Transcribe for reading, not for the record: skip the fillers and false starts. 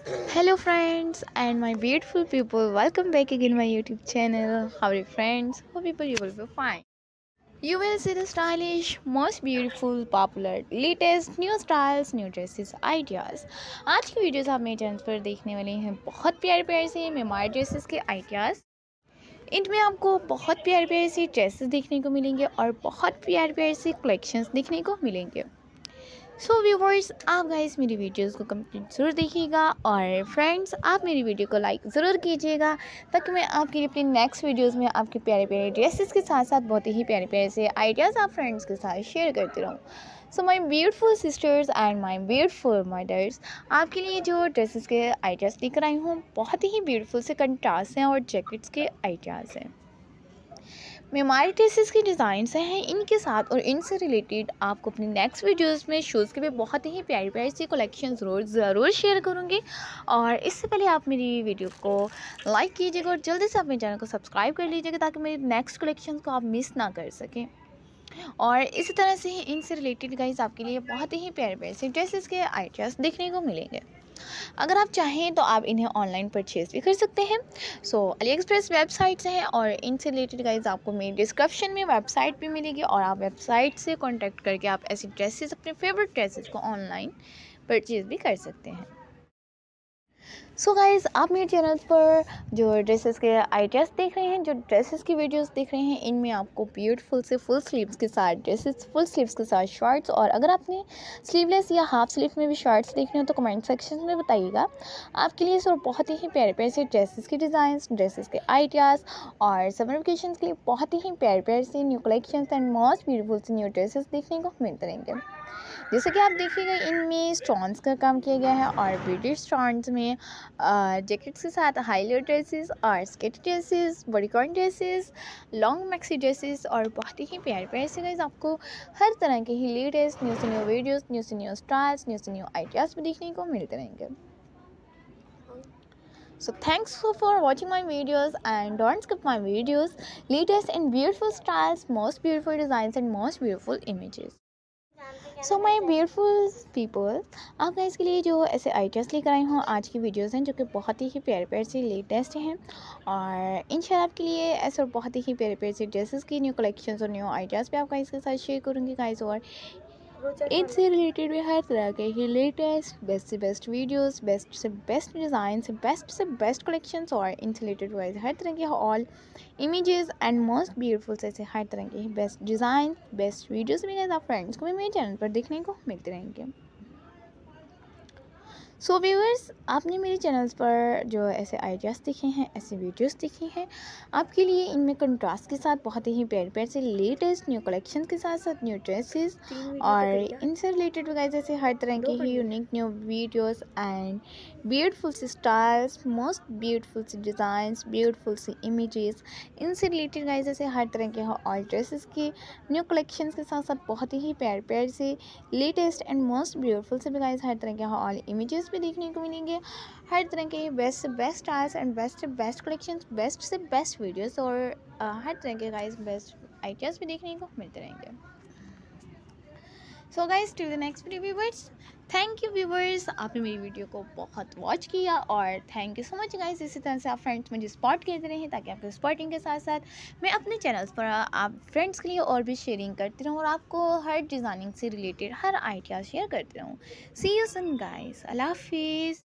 Hello friends and my beautiful people, welcome back again my YouTube channel. How are you friends? Hope people you will be fine. You will see the stylish, most beautiful, popular, latest new styles, new dresses, ideas. आज की videos आप मेरे channel पर देखने वाले हैं बहुत प्यारे प्यारे से मेमार ड्रेसेस के आइडियाज़। इनमें आपको बहुत प्यारे प्यारे से ड्रेसेस देखने को मिलेंगे और बहुत प्यारे प्यारे से कलेक्शंस देखने को मिलेंगे। सो व्यूवर्स, आप गाइस मेरी वीडियोस को कंप्लीट ज़रूर देखिएगा और फ्रेंड्स आप मेरी वीडियो को लाइक ज़रूर कीजिएगा ताकि मैं आपके लिए अपनी नेक्स्ट वीडियोस में आपके प्यारे प्यारे ड्रेसेस के साथ साथ बहुत ही प्यारे प्यारे से आइडियाज़ आप फ्रेंड्स के साथ शेयर करती रहूँ। So my beautiful sisters and my beautiful mothers, आपके लिए जो ड्रेसेस के आइडियाज़ लेकर आई हूँ बहुत ही ब्यूटीफुल से कंट्रास्ट हैं और जैकेट्स के आइडियाज़ हैं। मेमारी ड्रेसेस के डिज़ाइंस हैं इनके साथ और इनसे रिलेटेड आपको अपनी नेक्स्ट वीडियोस में शूज़ के भी बहुत ही प्यारी प्यारी सी कलेक्शन ज़रूर शेयर करूँगी। और इससे पहले आप मेरी वीडियो को लाइक कीजिएगा और जल्दी से आप मेरे चैनल को सब्सक्राइब कर लीजिएगा ताकि मेरी नेक्स्ट कलेक्शन को आप मिस ना कर सकें। और इसी तरह से ही इनसे रिलेटेड गाइस आपके लिए बहुत ही प्यारे प्यारे से ड्रेसेस के आइडियाज़ देखने को मिलेंगे। अगर आप चाहें तो आप इन्हें ऑनलाइन परचेज़ भी कर सकते हैं। सो अली एक्सप्रेस वेबसाइट्स हैं और इनसे रिलेटेड गाइज आपको मेरी डिस्क्रिप्शन में वेबसाइट भी मिलेगी और आप वेबसाइट से कॉन्टैक्ट करके आप ऐसी ड्रेसेस अपने फेवरेट ड्रेसेस को ऑनलाइन परचेज़ भी कर सकते हैं। सो गाइज़, आप मेरे चैनल पर जो ड्रेसेस के आइडियाज़ देख रहे हैं, जो ड्रेसेस की वीडियोस देख रहे हैं, इनमें आपको ब्यूटीफुल से फुल स्लीव्स के साथ ड्रेसेस, फुल स्लीव्स के साथ शर्ट्स, और अगर आपने स्लीवलेस या हाफ स्लीव में भी शर्ट्स देखने हो तो कमेंट सेक्शन में बताइएगा। आपके लिए सर बहुत ही प्यारे प्यारे से ड्रेसेस के डिज़ाइंस, ड्रेसेस के आइडियाज़ और समर वेकेशन के लिए बहुत ही प्यारे प्यारे से new collections and most beautiful से न्यू ड्रेसेस देखने को मिलते रहेंगे। जैसे कि आप देखिएगा इनमें स्टोन्स का काम किया गया है और ब्यूटी स्टोन्स में जैकेट्स के साथ हाईलाइट ड्रेसेस और skate dresses, bodycon dresses, long maxi dresses और बहुत ही प्यारे प्यारे से गाइस आपको हर तरह के ही लेटेस्ट न्यू से न्यू वीडियोस, न्यू से न्यू स्टाइल्स, न्यू से न्यू आइडियाज़ भी देखने को मिलते रहेंगे। So thanks for watching my videos and don't skip my videos, latest and beautiful styles, most beautiful designs and most beautiful images. So my beautiful people, आप guys के लिए जो ऐसे आइडियाज़ लेकर आई हूँ आज की वीडियोज़ हैं जो कि बहुत ही प्यारे प्यारे से लेटेस्ट हैं और इंशाल्लाह आपके लिए ऐसे बहुत ही प्यारे प्यारे से ड्रेसेस की न्यू कलेक्शंस और न्यू आइडियाज़ भी आप गाइस के साथ शेयर करूँगी गाइस। और इनसे रिलेटेड भी हर तरह के ही लेटेस्ट बेस्ट से बेस्ट वीडियोस, बेस्ट से बेस्ट डिज़ाइन, बेस्ट से बेस्ट कलेक्शंस और इनसे रिलेटेड वाइज हर तरह के all images and most beautiful से हर तरह के बेस्ट डिज़ाइन, बेस्ट वीडियोस भी आप फ्रेंड्स को भी मेरे चैनल पर देखने को मिलते रहेंगे। सो व्यूअर्स, आपने मेरे चैनल्स पर जो ऐसे आइडियाज़ देखे हैं, ऐसे वीडियोस देखे हैं, आपके लिए इनमें कंट्रास्ट के साथ बहुत ही प्यारे प्यारे से लेटेस्ट न्यू कलेक्शन के साथ साथ न्यू ड्रेसेस और इनसे रिलेटेड गाइस ऐसे हर तरह की ही unique new videos and beautiful से स्टाइल्स, मोस्ट ब्यूटीफुल से डिज़ाइंस, ब्यूटीफुल से इमेजेस, इनसे रिलेटेड गाइस ऐसे हर तरह के ऑल ड्रेसेस की न्यू कलेक्शन के साथ साथ बहुत ही प्यारे प्यारे से लेटेस्ट एंड मोस्ट ब्यूटीफुल से भी गाइस हर तरह के ऑल इमेजेस भी देखने को मिलेंगे। हर तरह के बेस्ट से बेस्ट स्टाइल्स एंड बेस्ट से बेस्ट कलेक्शंस, बेस्ट से बेस्ट वीडियोस और हर तरह के गाइस बेस्ट आइडियाज़ भी देखने को मिलते रहेंगे। So guys, till the next video viewers, thank you viewers, आपने मेरी वीडियो को बहुत वॉच किया और thank you so much guys. इसी तरह से आप फ्रेंड्स मुझे सपोर्ट करते रहें ताकि आपके सपोर्टिंग के साथ साथ मैं अपने चैनल्स पर आप फ्रेंड्स के लिए और भी शेयरिंग करती रहूँ और आपको हर डिज़ाइनिंग से रिलेटेड हर आइडिया शेयर करती रहूँ। सी यू सून गाइस, अल्लाह हाफिज़।